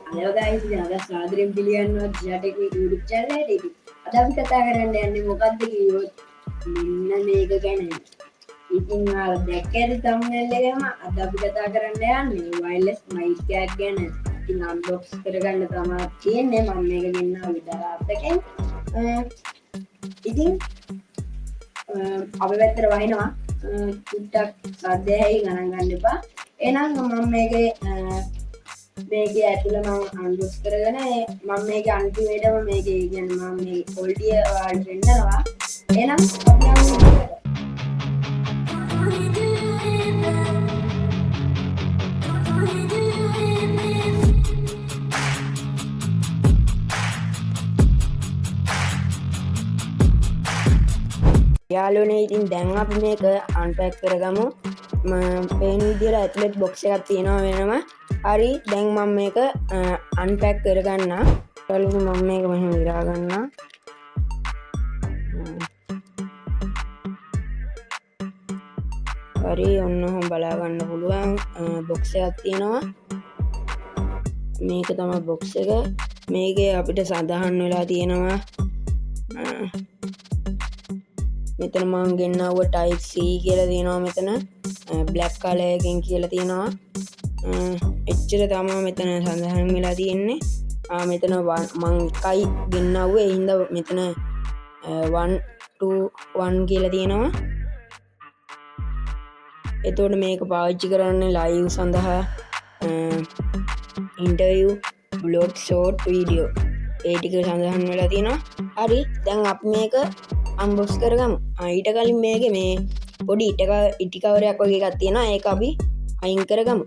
Hello guys, ඉතින් අද සාදරයෙන් පිළිගන්නවා ජටක YouTube channel එකට. ඉතින් අද අපි කතා කරන්න යන්නේ මොකක්ද කිව්වොත් මෙන්න මේක ගැන. ඉතින් ඔයාලා දැක්කද thumbnail එකම අද අපි කතා කරන්න යන්නේ wireless mic එකක් ගැන. ඉතින් unbox කරගන්න තමයි තියෙන්නේ. මම මේක ගෙන්නාවා විතරාත්තකින්. ඉතින් අපි පැත්තට වහිනවා. චුට්ටක් සද්දය ඇහි ගණන් ගන්න එපා. එහෙනම් මම මේකේ මේකේ ඇතුළ මම අන්බොක්ස් කරගෙන මම මේක අන්තිමේටම මේක කියන්නේ මම මේ quality ඔයාලට දෙන්නවා. එහෙනම් අපි යමු වීඩියෝකට. යාළුවනේ ඉතින් දැන් අපි මේක අන්පැක් කරගමු. පේන විදිහට ඇතුළේ බොක්ස් එකක් තියෙනවා වෙනම. හරි දැන් මම මේක අන්පැක් කරගන්න. යාළුවනේ මම මේක මෙහෙම විරා ගන්නවා. හරි ඔන්න ඔහොම බලා ගන්න පුළුවන් බොක්ස් එකක් තියෙනවා. මේක තමයි බොක්ස් එක. මේකේ අපිට සඳහන් වෙලා තියෙනවා මෙතන මම ගෙන්නව type C කියලා තියෙනවා මෙතන black color එකකින් කියලා තියෙනවා එච්චර තමයි මෙතන සඳහන් වෙලා තියෙන්නේ මෙතන මම එකයි ගෙන්නව ඒ හින්දා මෙතන 1 to 1 කියලා තියෙනවා එතකොට මේක පාවිච්චි කරන්නේ live සඳහා interview blog short video ඒ ටික සඳහන් වෙලා තියෙනවා හරි දැන් අපි මේක අන්බොක්ස් කරගමු. ඊට කලින් මේකේ මේ පොඩි ඉටි කවරයක් වගේ එකක් තියෙනවා. ඒක අපි අයින් කරගමු.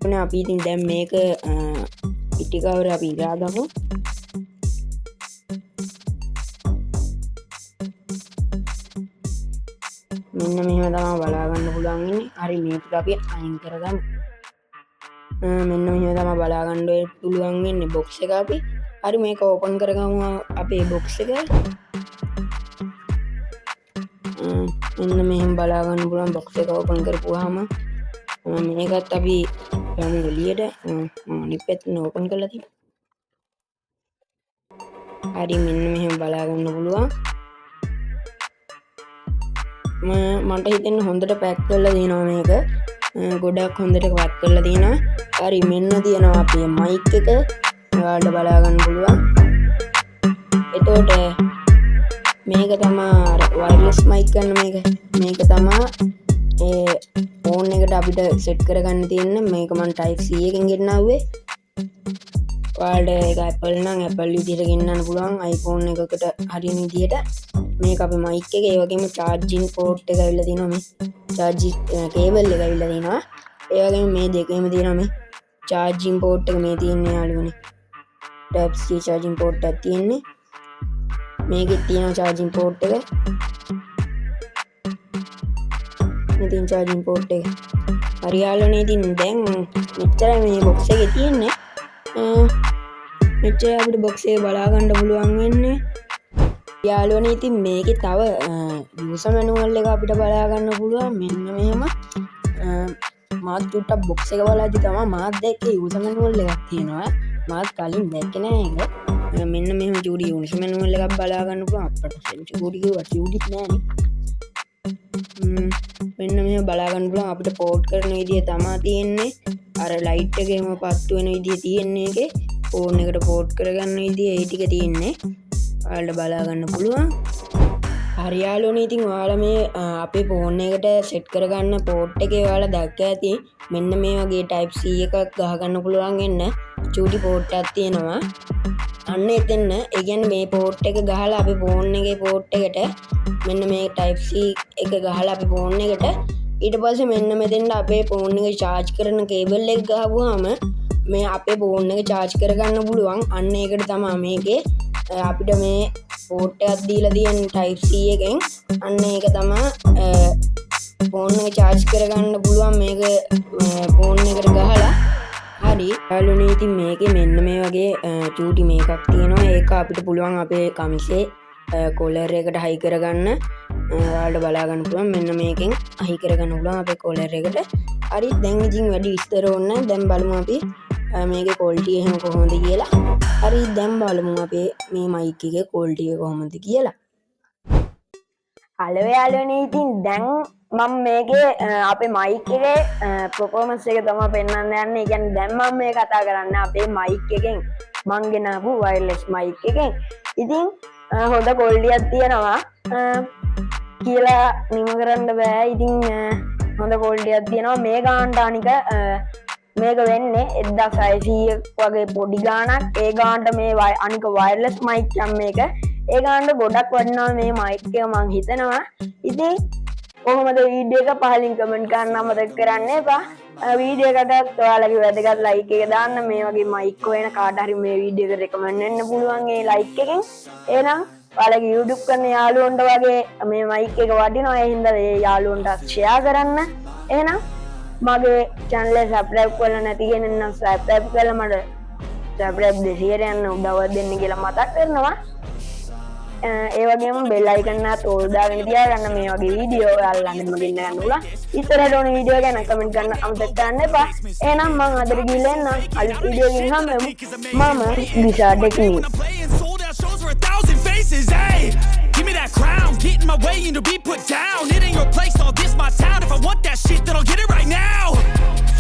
ඔන්න අපි ඉතින් දැන් මේක ඉටි කවරය අපි ඉරාගමු. මෙන්න මෙහෙම තමයි බලා ගන්න පුළුවන් ඉන්නේ. හරි මේක අපි අයින් කරගමු. මෙන්න මෙහෙම තමයි බලා ගන්න පුළුවන් වෙන්නේ බොක්ස් එක අපි. හරි මේක ඕපන් කරගමු අපේ බොක්ස් එක. මෙන්න මෙහෙම බලා ගන්න පුළුවන් බොක්ස් එක ඕපන් කරපුවාම මේකත් අපි යමු එළියට අනිත් පැත්තෙන් ඕපන් කරලා තියෙනවා හරි මෙන්න මෙහෙම බලා ගන්න පුළුවන් මට හිතෙන්නේ හොඳට පැක් කරලා තියෙනවා මේක ගොඩක් හොඳට පැක් කරලා තියෙනවා හරි මෙන්න තියෙනවා අපේ මයික් එක ඔයාලට බලා ගන්න පුළුවන් එතකොට මේක තමා වයර්ලස් මයික් ගන්න මේක තමා ඒ ෆෝන් එකට අපිට සෙට් කරගන්න තියෙන්නේ මේක මම type C එකෙන් ගෙන්නාවේ ඔයාලට ඒක Apple නම් Apple විදිහට ගෙන්නන්න පුළුවන් iPhone එකකට හරියන විදිහට මේක අපේ මයික් එක ඒ වගේම charging port එක ඇවිල්ලා තියෙනවා මේ charging cable එක ඇවිල්ලා තියෙනවා ඒ වගේම මේ දෙකේම තියෙනවා මේ charging port එක මේ තියෙන්නේ යාළුවනේ type C charging port එකක් තියෙන්නේ මේකෙත් තියෙනවා charging port එක. ඉතින් charging port එක. හරි යාළුවනේ ඉතින් දැන් මෙච්චරයි මේ box එකේ තියෙන්නේ. මෙච්චර අපිට box එක බලා ගන්න පුළුවන් වෙන්නේ. යාළුවනේ ඉතින් මේකේ තව user manual එක අපිට බලා ගන්න පුළුවන් මෙන්න මෙහෙම. මාත් චුට්ටක් box එක බලද්දි තමයි මාත් දැක්කේ user manual එකක් තියෙනවා. මාත් කලින් දැක්කේ නෑ ඒක. මෙන්න මෙහෙම චූටි යුනිසර් මැනුවල් එකක් බලා ගන්න පුළුවන් අපට චූටි කිව්වා චූටිත් නෑනේ මෙන්න මෙහෙම බලා ගන්න පුළුවන් අපිට පෝට් කරන විදිය තමයි තියෙන්නේ අර ලයිට් එකේම පත්තු වෙන විදිය තියෙන්නේ ඒකේ ෆෝන් එකට පෝට් කරගන්න විදිය ඒ ටික තියෙන්නේ ඔයාලට බලා ගන්න පුළුවන් හරි යාළුවනේ ඉතින් ඔයාලා මේ අපේ ෆෝන් එකට සෙට් කරගන්න පෝට් එකේ ඔයාලා දැක්ක ඇති මෙන්න මේ වගේ type C එකක් ගහගන්න පුළුවන් වෙන්න චූටි පෝට් එකක් තියෙනවා අන්න එතන ඒ කියන්නේ මේ පෝට් එක ගහලා අපි ෆෝන් එකේ පෝට් එකට මෙන්න මේ type C එක ගහලා අපි ෆෝන් එකට ඊට පස්සේ මෙන්න මෙතෙන්ට අපේ ෆෝන් එක charge කරන කේබල් එක ගහපුවාම මේ අපේ ෆෝන් එක charge කරගන්න පුළුවන් අන්න ඒකට තමයි මේකේ අපිට මේ පෝට් එකක් දීලා තියෙන type C එකෙන් අන්න ඒක තමයි ෆෝන් එක charge කරගන්න පුළුවන් මේක ෆෝන් එකට ගහලා හරි යාළුවනේ ඉතින් මේකේ මෙන්න මේ වගේ චූටි මේකක් තියෙනවා ඒක අපිට පුළුවන් අපේ කමිසේ කොලර් එකට හයි කරගන්න ඔයාලට බලා ගන්න පුළුවන් මෙන්න මේකෙන් හයි කරගන්න පුළුවන් අපේ කොලර් එකට හරි දැන් ඉතින් වැඩි විස්තර ඕනේ දැන් බලමු අපි මේකේ quality එහෙම කොහොමද කියලා. හරි දැන් බලමු අපේ මේ mic එකේ quality එක කොහොමද කියලා. හලෝ යාළුවනේ ඉතින් දැන් මම මේකේ අපේ mic එකේ performance එක තමයි පෙන්වන්න යන්නේ. ඒ කියන්නේ දැන් මම මේ කතා කරන්නේ අපේ mic එකෙන් මං ගෙනාවු wireless mic එකෙන්. ඉතින් හොඳ quality එකක් තියෙනවා කියලා නිම කරන්න බෑ. ඉතින් හොඳ quality එකක් තියෙනවා. මේ ගානට අනික මේක වෙන්නේ 1600 වගේ පොඩි ගානක්. ඒ ගානට මේ අනික wireless mic එක මේක ඒ ගානට ගොඩක් වටිනවා මේ mic එක මං හිතනවා. ඉතින් කොහොමද වීඩියෝ එක පහලින් කමෙන්ට් කරන්න අමතක කරන්න එපා. වීඩියෝ එකටත් ඔයාලගේ වැදගත් ලයික් එක දාන්න. මේ වගේ mic හොයන කාට හරි මේ වීඩියෝ එක රෙකමන්ඩ් වෙන්න පුළුවන් ඒ ලයික් එකෙන්. එහෙනම් ඔයාලගේ YouTube කරන යාළුවන්ට වගේ මේ mic එක වටිනවා. ඒ හින්දා ඒ යාළුවන්ට share කරන්න. එහෙනම් මගේ channel එක subscribe කරලා නැති කෙනෙක් නම් subscribe කරලා මට subscribe 200 යන උදව්වක් දෙන්න කියලා මතක් කරනවා. ඒ වගේම bell icon එක ඕල් දාගෙන තියාගන්න මේ වගේ වීඩියෝ ඔයාලා ළඟම ගෙන්න ගන්න උලා. ඉස්සරහට ඕන වීඩියෝ ගැන කමෙන්ට් කරන්න අමතක කරන්න එපා. එහෙනම් මම අදට ගිහලා එන්න අලුත් වීඩියෝ එකකින් හම්බෙමු. මම දිශා technique. Give me that crown, get in my way and to be put down. It ain't your place, all this my town. If I want that shit, then I'll get it right now.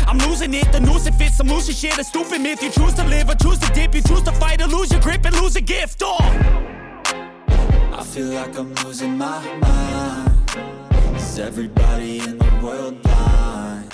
I'm losing it, the noose it fits, I'm losing shit. A stupid myth, you choose to live or choose to dip. You choose to fight or lose your grip and lose a gift. Oh, I feel like I'm losing my mind. Is everybody in the world blind?